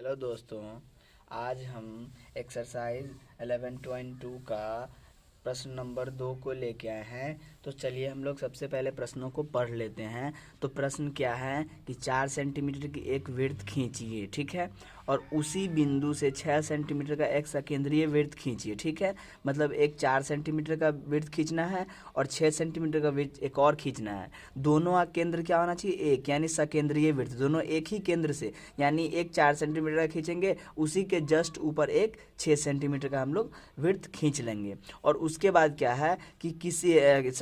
Hello दोस्तों। आज हम एक्सरसाइज 11.2 का प्रश्न नंबर 2 को लेके आए हैं। तो चलिए हम लोग सबसे पहले प्रश्नों को पढ़ लेते हैं। तो प्रश्न क्या है कि 4 सेंटीमीटर की एक वृत्त खींचिए, ठीक है, और उसी बिंदु से 6 सेंटीमीटर का एक सकेंद्रीय वृत्त खींचिए, ठीक है। मतलब एक 4 सेंटीमीटर का वृत्त खींचना है और 6 सेंटीमीटर का वृत्त एक और खींचना है। दोनों का केंद्र क्या होना चाहिए? एक, यानी सकेंद्रीय वृत्त, दोनों एक ही केंद्र से, यानी एक 4 सेंटीमीटर का खींचेंगे, उसी के जस्ट ऊपर एक 6 सेंटीमीटर का हम लोग वृत्त खींच लेंगे। और उसके बाद क्या है कि किसी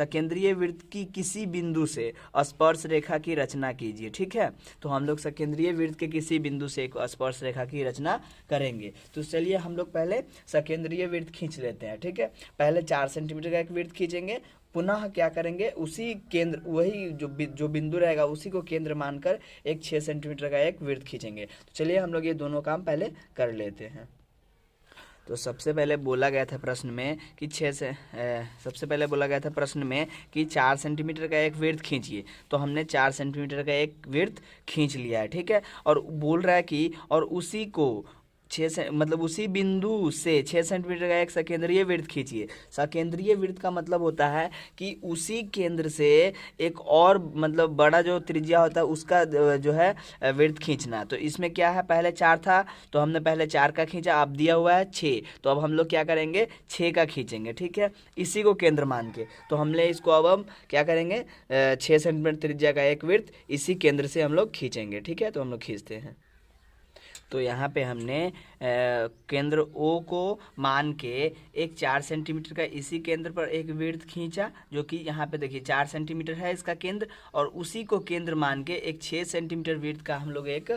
सकेंद्रीय वृत्त की किसी बिंदु से स्पर्श रेखा की रचना कीजिए, ठीक है। तो हम लोग सकेंद्रीय वृत्त के किसी बिंदु से एक स्पर्श रेखा की रचना करेंगे। तो चलिए हम लोग पहले सकेंद्रीय वृत्त खींच लेते हैं, ठीक है। पहले 4 सेंटीमीटर का एक वृत्त खींचेंगे, पुनः क्या करेंगे, उसी केंद्र, वही जो बिंदु रहेगा उसी को केंद्र मानकर एक 6 सेंटीमीटर का एक वृत्त खींचेंगे। तो चलिए हम लोग ये दोनों काम पहले कर लेते हैं। तो सबसे पहले बोला गया था प्रश्न में कि सबसे पहले बोला गया था प्रश्न में कि 4 सेंटीमीटर का एक वृत्त खींचिए। तो हमने 4 सेंटीमीटर का एक वृत्त खींच लिया है, ठीक है। और बोल रहा है कि और उसी को मतलब उसी बिंदु से 6 सेंटीमीटर का एक सकेंद्रीय वृत्त खींचिए। सकेंद्रीय वृत्त का मतलब होता है कि उसी केंद्र से एक और मतलब बड़ा जो त्रिज्या होता है उसका जो है वृत्त खींचना। तो इसमें क्या है, पहले 4 था तो हमने पहले 4 का खींचा, अब दिया हुआ है 6, तो अब हम लोग क्या करेंगे, 6 का खींचेंगे, ठीक है, इसी को केंद्र मान के। तो हमने इसको अब हम क्या करेंगे, 6 सेंटीमीटर त्रिज्या का एक वृत्त इसी केंद्र से हम लोग खींचेंगे, ठीक है। तो हम लोग खींचते हैं। तो यहाँ पे हमने केंद्र O को मान के एक 4 सेंटीमीटर का इसी केंद्र पर एक वृत्त खींचा, जो कि यहाँ पे देखिए 4 सेंटीमीटर है इसका केंद्र, और उसी को केंद्र मान के एक 6 सेंटीमीटर वृत्त का हम लोग एक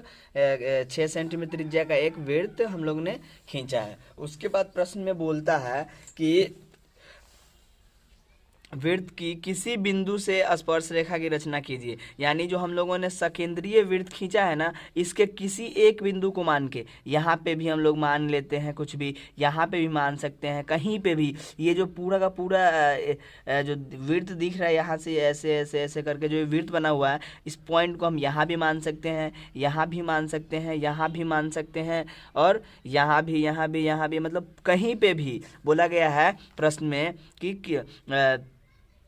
6 सेंटीमीटर त्रिज्या का एक वृत्त हम लोग ने खींचा है। उसके बाद प्रश्न में बोलता है कि वृत्त की किसी बिंदु से स्पर्श रेखा की रचना कीजिए। यानी जो हम लोगों ने सकेंद्रीय वृत्त खींचा है ना, इसके किसी एक बिंदु को मान के, यहाँ पे भी हम लोग मान लेते हैं कुछ भी, यहाँ पे भी मान सकते हैं, कहीं पे भी। ये जो पूरा का पूरा जो वृत्त दिख रहा है यहाँ से ऐसे ऐसे ऐसे करके जो वृत्त बना हुआ है, इस पॉइंट को हम यहाँ भी मान सकते हैं, यहाँ भी मान सकते हैं, यहाँ भी मान सकते हैं, और यहाँ भी, यहाँ भी, यहाँ भी, मतलब कहीं पे भी। बोला गया है प्रश्न में कि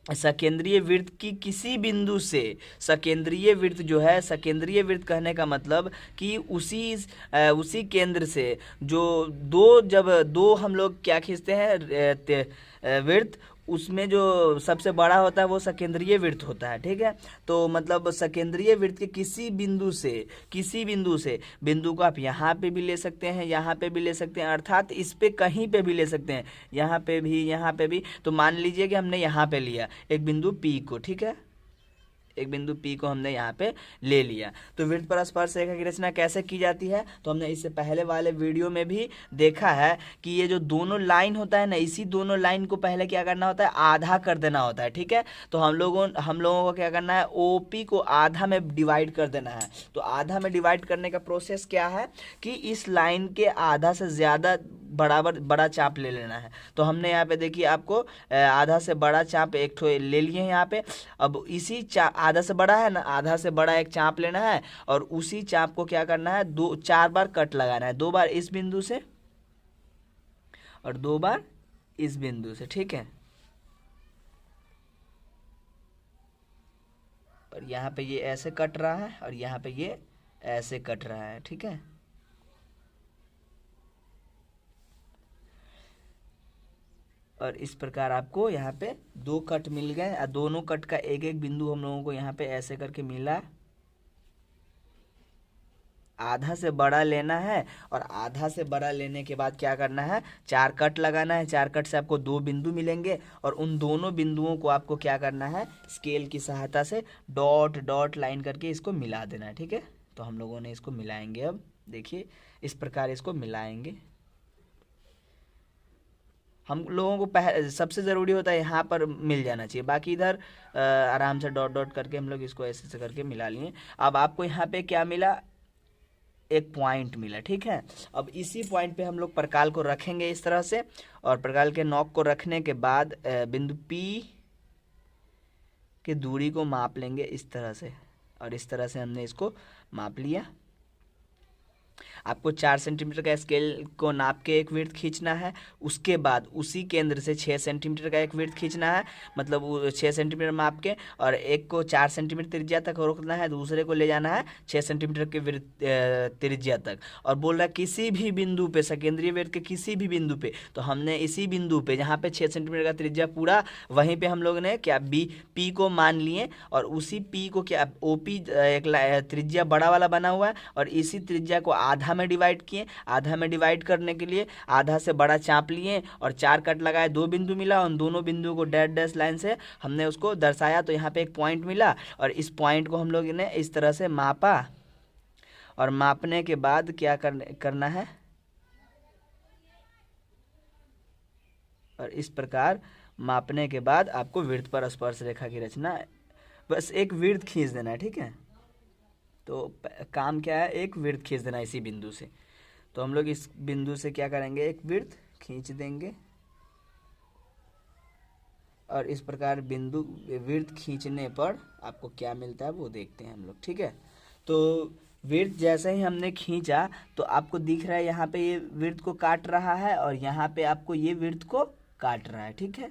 सकेंद्रीय वृत्त की किसी बिंदु से, सकेंद्रीय वृत्त जो है, सकेंद्रीय वृत्त कहने का मतलब कि उसी केंद्र से जो जब दो हम लोग क्या खींचते हैं वृत्त, उसमें जो सबसे बड़ा होता है वो सकेंद्रीय वृत्त होता है, ठीक है। तो मतलब सकेंद्रीय वृत्त के किसी बिंदु से, बिंदु को आप यहाँ पे भी ले सकते हैं, यहाँ पे भी ले सकते हैं, अर्थात इस पे कहीं पे भी ले सकते हैं, यहाँ पे भी, यहाँ पे भी। तो मान लीजिए कि हमने यहाँ पे लिया एक बिंदु P को, ठीक है, एक बिंदु P को हमने यहाँ पे ले लिया। तो वृत्त पर स्पर्श रेखा की रचना कैसे की जाती है, तो हमने इससे पहले वाले वीडियो में भी देखा है कि ये जो दोनों लाइन होता है ना, इसी दोनों लाइन को पहले क्या करना होता है, आधा कर देना होता है, ठीक है। तो हम लोगों को क्या करना है, OP को आधा में डिवाइड कर देना है। तो आधा में डिवाइड करने का प्रोसेस क्या है कि इस लाइन के आधा से ज़्यादा बराबर बड़ा चाप ले लेना है। तो हमने यहाँ पे देखिए आपको आधा से बड़ा चाप एक ठो ले लिए हैं यहाँ पे। अब इसी आधा से बड़ा है ना, आधा से बड़ा एक चाप लेना है, और उसी चाप को क्या करना है, 4 बार कट लगाना है, 2 बार इस बिंदु से और 2 बार इस बिंदु से, ठीक है। और यहाँ पे ये ऐसे कट रहा है और यहाँ पे ये ऐसे कट रहा है, ठीक है। और इस प्रकार आपको यहाँ पे 2 कट मिल गए, और दोनों कट का एक एक बिंदु हम लोगों को यहाँ पे ऐसे करके मिला। आधा से बड़ा लेना है, और आधा से बड़ा लेने के बाद क्या करना है, 4 कट लगाना है। 4 कट से आपको 2 बिंदु मिलेंगे, और उन दोनों बिंदुओं को आपको क्या करना है, स्केल की सहायता से डॉट डॉट लाइन करके इसको मिला देना है, ठीक है। तो हम लोगों ने इसको मिलाएंगे। अब देखिए इस प्रकार इसको मिलाएंगे। हम लोगों को सबसे ज़रूरी होता है यहाँ पर मिल जाना चाहिए, बाकी इधर आराम से डॉट डॉट करके हम लोग इसको ऐसे ऐसे करके मिला लिए। अब आपको यहाँ पे क्या मिला, एक पॉइंट मिला, ठीक है। अब इसी पॉइंट पे हम लोग प्रकाल को रखेंगे इस तरह से, और प्रकाल के नोक को रखने के बाद बिंदु P की दूरी को माप लेंगे इस तरह से, और इस तरह से हमने इसको माप लिया। आपको 4 सेंटीमीटर का स्केल को नाप के एक वृत्त खींचना है। उसके बाद उसी केंद्र से 6 सेंटीमीटर का एक वृत्त खींचना है, मतलब वो 6 सेंटीमीटर माप के, और एक को 4 सेंटीमीटर त्रिज्या तक रोकना है, दूसरे को ले जाना है 6 सेंटीमीटर के वृत्त त्रिज्या तक। और बोल रहा है किसी भी बिंदु पे, सकेंद्रीय वृत्त के किसी भी बिंदु पे, तो हमने इसी बिंदु पे जहाँ पे 6 सेंटीमीटर का त्रिज्या पूरा, वहीं पे हम लोग ने क्या पी को मान लिए, और उसी पी को क्या ओपी एक त्रिज्या बड़ा वाला बना हुआ है, और इसी त्रिज्या को आधा में डिवाइड किए। आधा में डिवाइड करने के लिए आधा से बड़ा चाप लिए और 4 कट लगाए, 2 बिंदु मिला, उन दोनों बिंदुओं को डैश डैश लाइन से हमने उसको दर्शाया, तो यहाँ पे एक पॉइंट मिला, और इस पॉइंट को हम लोग ने इस तरह से मापा। और मापने के बाद क्या करना है, और इस प्रकार मापने के बाद आपको वृत्त पर स्पर्श रेखा की रचना, बस एक वृत्त खींच देना है, ठीक है। तो काम क्या है, एक वृत्त खींच देना इसी बिंदु से। तो हम लोग इस बिंदु से क्या करेंगे, एक वृत्त खींच देंगे, और इस प्रकार वृत्त खींचने पर आपको क्या मिलता है वो देखते हैं हम लोग, ठीक है। तो वृत्त जैसे ही हमने खींचा तो आपको दिख रहा है यहाँ पे ये वृत्त को काट रहा है, और यहाँ पे आपको ये वृत्त को काट रहा है, ठीक है।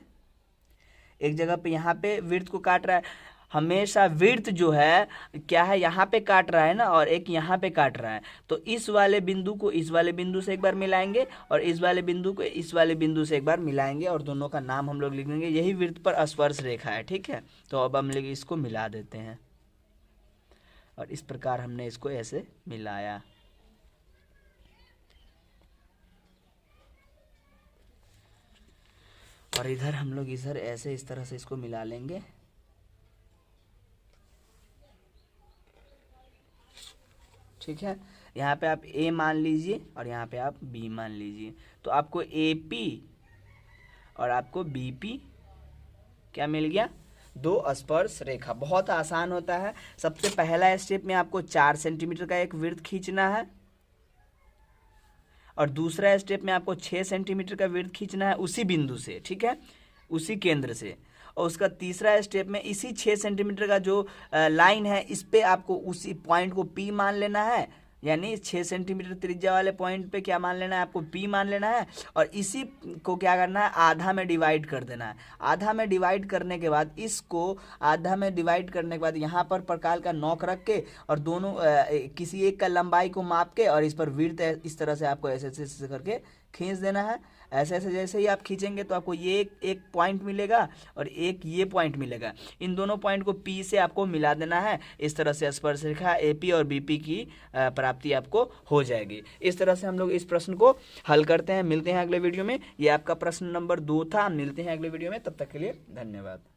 एक जगह पे यहाँ पे वृत्त को काट रहा है। हमेशा वृत्त जो है क्या है, यहाँ पे काट रहा है ना, और एक यहाँ पे काट रहा है, तो इस वाले बिंदु को इस वाले बिंदु से एक बार मिलाएंगे, और इस वाले बिंदु को इस वाले बिंदु से एक बार मिलाएंगे, और दोनों का नाम हम लोग लिख देंगे, यही वृत्त पर स्पर्श रेखा है, ठीक है। तो अब हम लोग इसको मिला देते हैं, और इस प्रकार हमने इसको ऐसे मिलाया। और इधर हम लोग इधर ऐसे इस तरह से इसको मिला लेंगे। ठीक है, यहाँ पे आप ए मान लीजिए और यहाँ पे आप बी मान लीजिए, तो आपको ए पी और आपको बी पी क्या मिल गया, 2 स्पर्श रेखा। बहुत आसान होता है। सबसे पहला स्टेप में आपको 4 सेंटीमीटर का एक वृत्त खींचना है, और दूसरा स्टेप में आपको 6 सेंटीमीटर का वृत्त खींचना है उसी बिंदु से, ठीक है, उसी केंद्र से। और उसका तीसरा स्टेप में इसी 6 सेंटीमीटर का जो लाइन है, इस पे आपको उसी पॉइंट को पी मान लेना है, यानी 6 सेंटीमीटर त्रिज्या वाले पॉइंट पे क्या मान लेना है, आपको पी मान लेना है, और इसी को क्या करना है, आधा में डिवाइड कर देना है। आधा में डिवाइड करने के बाद इसको आधा में डिवाइड करने के बाद यहाँ पर प्रकार का नॉक रख के, और दोनों किसी एक का लंबाई को माप के, और इस पर वृत्त इस तरह से आपको ऐसे ऐसे करके खींच देना है। ऐसे ऐसे जैसे ही आप खींचेंगे तो आपको ये एक पॉइंट मिलेगा और एक ये पॉइंट मिलेगा। इन दोनों पॉइंट को पी से आपको मिला देना है। इस तरह से स्पर्श रेखा एपी और बीपी की प्राप्ति आपको हो जाएगी। इस तरह से हम लोग इस प्रश्न को हल करते हैं। मिलते हैं अगले वीडियो में। ये आपका प्रश्न नंबर 2 था। मिलते हैं अगले वीडियो में, तब तक के लिए धन्यवाद।